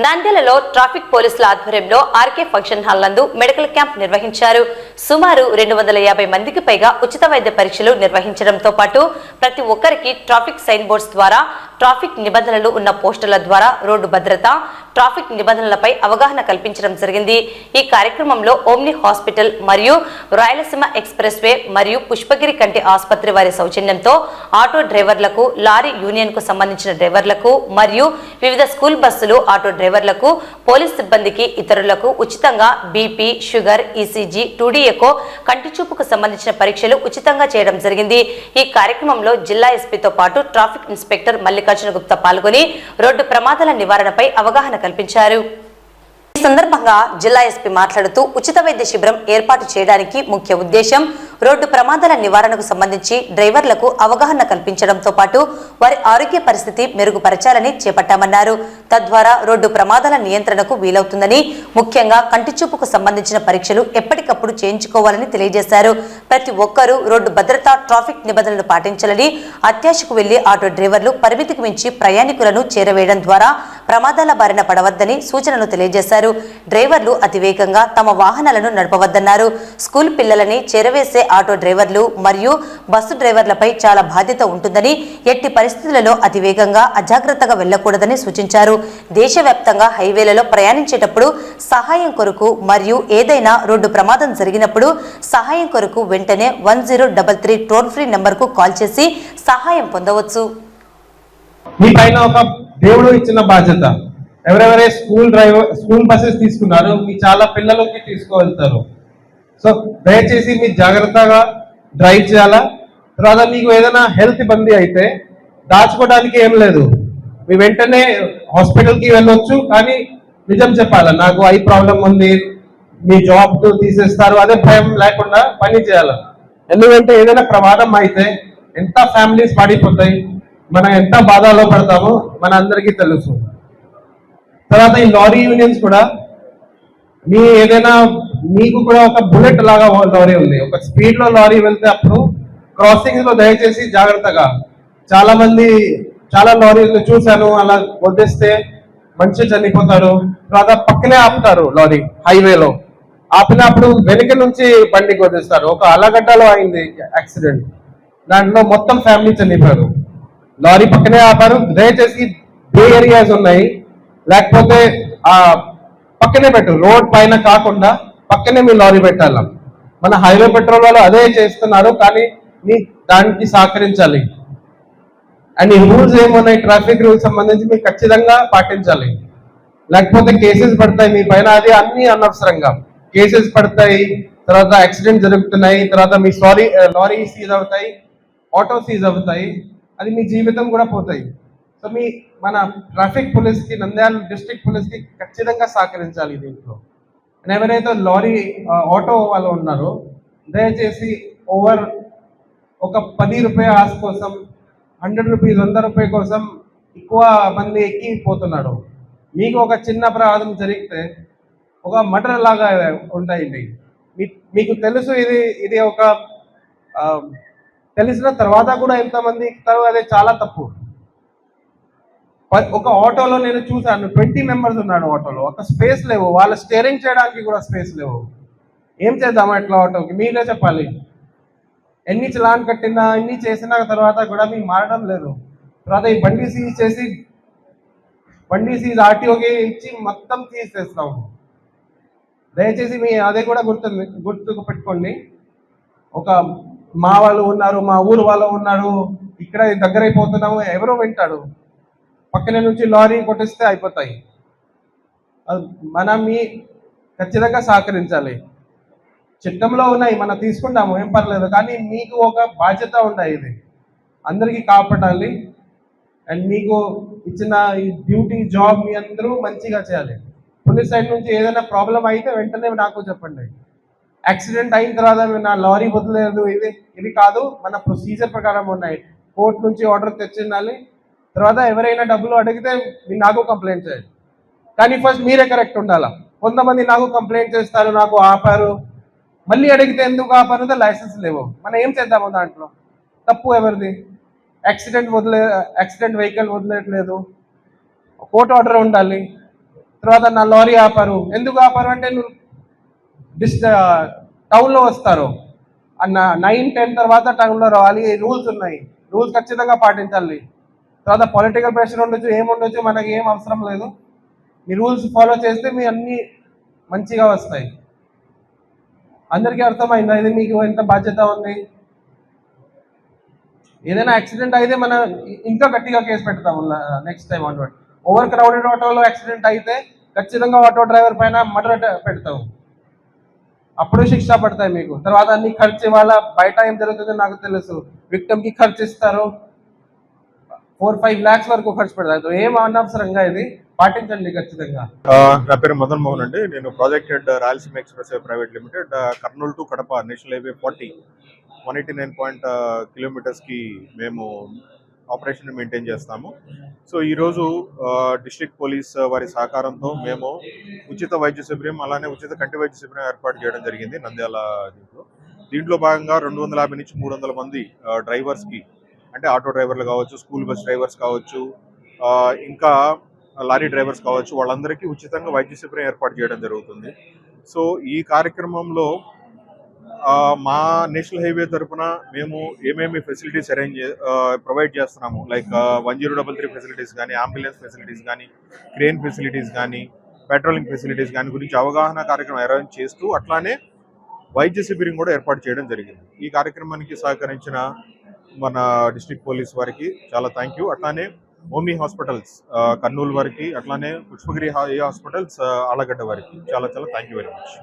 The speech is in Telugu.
నంద్యాలలో ట్రాఫిక్ పోలీసుల ఆధ్వర్యంలో ఆర్కే ఫంక్షన్ హాల్ నందు మెడికల్ క్యాంప్ నిర్వహించారు. సుమారు 250 మందికి పైగా ఉచిత వైద్య పరీక్షలు నిర్వహించడంతో పాటు ప్రతి ఒక్కరికి ట్రాఫిక్ సైన్ బోర్డ్స్ ద్వారా, ట్రాఫిక్ నిబంధనలు ఉన్న పోస్టర్ల ద్వారా రోడ్డు భద్రత, ట్రాఫిక్ నిబంధనలపై అవగాహన కల్పించడం జరిగింది. ఈ కార్యక్రమంలో ఓమ్ని హాస్పిటల్ మరియు రాయలసీమ ఎక్స్ప్రెస్ వే మరియు పుష్పగిరి కంటి ఆసుపత్రి వారి సౌజన్యంతో ఆటో డ్రైవర్లకు, లారీ యూనియన్ కు సంబంధించిన డ్రైవర్లకు మరియు వివిధ స్కూల్ బస్సులు ఆటో డ్రైవర్లకు, పోలీస్ సిబ్బందికి, ఇతరులకు ఉచితంగా BP, sugar, ECG, 2D echo, కంటి చూపుకు సంబంధించిన పరీక్షలు ఉచితంగా చేయడం జరిగింది. ఈ కార్యక్రమంలో జిల్లా ఎస్పీతో పాటు ట్రాఫిక్ ఇన్స్పెక్టర్ మల్లికార్జున గుప్తా పాల్గొని రోడ్డు ప్రమాదాల నివారణపై అవగాహన కల్పించారు. ఈ సందర్భంగా జిల్లా ఎస్పీ మాట్లాడుతూ ఉచిత వైద్య శిబిరం ఏర్పాటు చేయడానికి ముఖ్య ఉద్దేశం రోడ్డు ప్రమాదాల నివారణకు సంబంధించి డ్రైవర్లకు అవగాహన కల్పించడంతో పాటు వారి ఆరోగ్య పరిస్థితి మెరుగుపరచాలని చేపట్టామన్నారు. తద్వారా రోడ్డు ప్రమాదాల నియంత్రణకు వీలవుతుందని, ముఖ్యంగా కంటి చూపుకు సంబంధించిన పరీక్షలు ఎప్పటికప్పుడు చేయించుకోవాలని తెలియజేశారు. ప్రతి ఒక్కరూ రోడ్డు భద్రత, ట్రాఫిక్ నిబంధనలు పాటించాలని, అత్యాశకు వెళ్లి ఆటో డ్రైవర్లు పరిమితికి మించి ప్రయాణికులను చేరవేయడం ద్వారా ప్రమాదాల బారిన పడవద్దని సూచనలు తెలియజేశారు. డ్రైవర్లు అతివేగంగా తమ వాహనాలను నడపవద్దన్నారు. స్కూల్ పిల్లలని చేరవేసే ఆటో డ్రైవర్లు మరియు బస్సు డ్రైవర్లపై చాలా బాధ్యత ఉంటుందని, ఎట్టి పరిస్థితులలో అతివేగంగా అజాగ్రత్తగా వెళ్లకూడదని సూచించారు. దేశవ్యాప్తంగా హైవేలలో ప్రయాణించేటప్పుడు సహాయం కొరకు మరియు ఏదైనా రోడ్డు ప్రమాదం జరిగినప్పుడు సహాయం కొరకు వెంటనే 1033 టోల్ ఫ్రీ నంబర్కు కాల్ చేసి సహాయం పొందవచ్చు. మీ పైన ఒక దేవుడు ఇచ్చిన బాధ్యత. ఎవరెవరే స్కూల్ బస్సెస్ తీసుకున్నారు, మీ చాలా పిల్లలకి తీసుకువెళ్తారు. సో దయచేసి మీరు జాగ్రత్తగా డ్రైవ్ చేయాలా. తర్వాత మీకు ఏదైనా హెల్త్ ఇబ్బంది అయితే దాచుకోవడానికి ఏం లేదు, మీ వెంటనే హాస్పిటల్కి వెళ్ళొచ్చు. కానీ నిజం చెప్పాలా, నాకు ఐ ప్రాబ్లం ఉంది, మీ జాబ్ తీసేస్తారు, అదే భయం లేకుండా పని చేయాలి. ఎందుకంటే ఏదైనా ప్రమాదం అయితే ఎంత ఫ్యామిలీస్ పడిపోతాయి, మనం ఎంత బాధలో పడతామో మన అందరికీ తెలుసు. తర్వాత ఈ లారీ యూనియన్స్ కూడా ఏదైనా మీకు కూడా ఒక బుల్లెట్ లాగా లారీ ఉంది. ఒక స్పీడ్ లో లారీ వెళ్తే అప్పుడు క్రాసింగ్ లో దయచేసి జాగ్రత్తగా. చాలా లారీలు చూశాను, అలా వదిలేస్తే మనిషి చనిపోతారు. తర్వాత పక్కనే ఆపుతారు లారీ హైవేలో. ఆపినప్పుడు వెనుక నుంచి బండికి వదిలేస్తారు. ఒక అలగడ్డలో అయింది యాక్సిడెంట్, దాంట్లో మొత్తం ఫ్యామిలీ చనిపోయారు. లారీ పక్కనే ఆపారు. దయచేసి ఏ ఏరియాస్ ఉన్నాయి, లేకపోతే ఆ పక్కనే పెట్టు, రోడ్ పైన కాకుండా పక్కనే మీ లారీ పెట్టాల. మన హైవే పెట్రోల్ వాళ్ళు అదే చేస్తున్నారు, కానీ మీ దానికి సహకరించాలి. అండ్ ఈ రూల్స్ ఏమున్నాయి, ట్రాఫిక్ రూల్స్ సంబంధించి మీకు ఖచ్చితంగా పాటించాలి. లేకపోతే కేసెస్ పడతాయి మీ పైన. అది అన్ని అనవసరంగా కేసెస్ పడతాయి. తర్వాత యాక్సిడెంట్ జరుగుతున్నాయి. తర్వాత మీ లారీ సీజ్ అవుతాయి, ఆటో సీజ్ అవుతాయి. అది మీ జీవితం కూడా పోతాయి. సో మన ట్రాఫిక్ పోలీస్కి, నంద్యాల డిస్ట్రిక్ట్ పోలీస్కి ఖచ్చితంగా సహకరించాలి దీంట్లో. ఎవరైతే లారీ ఆటో వాళ్ళు ఉన్నారో దయచేసి ఓవర్ ఒక 10 రూపాయ ఆశ కోసం, 100 రూపీస్, 100 రూపాయ కోసం ఎక్కువ మంది ఎక్కిపోతున్నాడు. మీకు ఒక చిన్న ప్రమాదం జరిగితే ఒక మటర్ లాగా ఉంటాయండి. మీకు తెలుసు, ఇది ఒక తెలిసిన తర్వాత కూడా ఎంతమంది ఎక్కుతారు, అదే చాలా తప్పు. ఒక ఆటోలో నేను చూసాను, 20 మెంబర్స్ ఉన్నాడు ఆటోలో. ఒక స్పేస్ లేవు, వాళ్ళ స్టీరింగ్ చేయడానికి కూడా స్పేస్ లేవు. ఏం చేద్దామా ఇట్లా ఆటోకి? మీరే చెప్పాలి. ఎన్ని చలాన్ కట్టినా, ఎన్ని చేసిన తర్వాత కూడా మీకు మారడం లేదు. తర్వాత ఈ బండి సీజ్ ఆర్టీఓకి ఇచ్చి మొత్తం తీసేస్తాము. దయచేసి అదే కూడా గుర్తుకు పెట్టుకోండి. మా వాళ్ళు ఉన్నారు, మా ఊరు వాళ్ళు ఉన్నారు, ఇక్కడ దగ్గర అయిపోతున్నాము, ఎవరో వింటాడు. పక్కనే నుంచి లారీ కొట్టిస్తే అయిపోతాయి. మనం ఖచ్చితంగా సహకరించాలి. చట్టంలో ఉన్నాయి, మనం తీసుకుంటాము, ఏం పర్లేదు. కానీ మీకు ఒక బాధ్యత ఉన్నాయి, ఇది అందరికీ కాపాడాలి. అండ్ మీకు ఇచ్చిన ఈ డ్యూటీ, జాబ్ మీ అందరూ మంచిగా చేయాలి. పోలీస్ సైడ్ నుంచి ఏదైనా ప్రాబ్లం అయితే వెంటనే నాకు చెప్పండి. యాక్సిడెంట్ అయిన తర్వాత నా లారీ వదిలేదు, ఇది కాదు. మన ప్రొసీజర్ ప్రకారం ఉన్నాయి. కోర్టు నుంచి ఆర్డర్ తెచ్చిండాలి. తర్వాత ఎవరైనా డబ్బులు అడిగితే నాకు కంప్లైంట్ చేయాలి. కానీ ఫస్ట్ మీరే కరెక్ట్ ఉండాలా. కొంతమంది నాకు కంప్లైంట్ చేస్తారు, నాకు ఆపారు, మళ్ళీ అడిగితే ఎందుకు ఆపారు, లైసెన్స్ లేవు. మనం ఏం చేద్దాము? దాంట్లో తప్పు ఎవరిది? యాక్సిడెంట్ వెహికల్ వదిలేయట్లేదు, కోర్టు ఆర్డర్ ఉండాలి. తర్వాత నా లారీ ఆపారు. ఎందుకు ఆపారు అంటే నువ్వు టౌన్లో వస్తారు అన్న 9-10 తర్వాత టౌన్లో రావాలి. రూల్స్ ఉన్నాయి, రూల్స్ ఖచ్చితంగా పాటించాలి. తర్వాత పొలిటికల్ ప్రెషర్ ఉండొచ్చు, ఏముండొచ్చు, మనకి ఏం అవసరం లేదు. మీ రూల్స్ ఫాలో చేస్తే మీ అన్నీ మంచిగా వస్తాయి. అందరికీ అర్థమైందా ఇది మీకు ఎంత బాధ్యత ఉంది? ఏదైనా యాక్సిడెంట్ అయితే మనం ఇంకా గట్టిగా కేసు పెడతాము next time onward. Over crowded ఆటోలో యాక్సిడెంట్ అయితే ఖచ్చితంగా ఆటో డ్రైవర్ పైన మర్డర్ పెడతాము, అప్పుడు శిక్ష పడతాయి మీకు. తర్వాత అన్ని ఖర్చు వాళ్ళ బయట ఏం జరుగుతుందో నాకు తెలుసు. విక్టమ్కి ఖర్చు ఇస్తారు, 4-5 lakhs వరకు ఖర్చు పెడతారు. ఏం అనవసరంగా ఇది పాటించండి ఖచ్చితంగా. నా పేరు మదన్ మోహన్ అండి. నేను project head Rayalaseema express private limited, Kurnool to Kadapa national highway 189 కిలోమీటర్స్కి మేము ఆపరేషన్ మెయింటైన్ చేస్తాము. సో ఈరోజు డిస్ట్రిక్ట్ పోలీస్ వారి సహకారంతో మేము ఉచిత వైద్య శిబిరం, అలానే ఉచిత కంటి వైద్య శిబిరం ఏర్పాటు చేయడం జరిగింది నంద్యాల. దీంట్లో భాగంగా 250 నుంచి 300 మంది డ్రైవర్స్కి, అంటే ఆటో డ్రైవర్లు కావచ్చు, స్కూల్ బస్ డ్రైవర్స్ కావచ్చు, ఇంకా లారీ డ్రైవర్స్ కావచ్చు, వాళ్ళందరికీ ఉచితంగా వైద్య శిబిరం ఏర్పాటు చేయడం జరుగుతుంది. సో ఈ కార్యక్రమంలో మా నేషనల్ హైవే తరఫున మేము ఏమేమి ఫెసిలిటీస్ ప్రొవైడ్ చేస్తున్నాము, లైక్ 1033 ఫెసిలిటీస్ కానీ, అంబులెన్స్ ఫెసిలిటీస్ కానీ, క్రేన్ ఫెసిలిటీస్ కానీ, పెట్రోలింగ్ ఫెసిలిటీస్ కానీ గురించి అవగాహన కార్యక్రమం అరేంజ్ చేస్తూ అట్లానే వైద్య శిబిరం కూడా ఏర్పాటు చేయడం జరిగింది. ఈ కార్యక్రమానికి సహకరించిన మన డిస్ట్రిక్ట్ పోలీస్ వారికి చాలా థ్యాంక్ యూ. అట్లానే ఓమ్ని హాస్పిటల్స్ కర్నూలు వారికి, అట్లానే పుష్పగిరి హాస్పిటల్స్ ఆలగడ్డ వారికి చాలా థ్యాంక్ యూ వెరీ మచ్.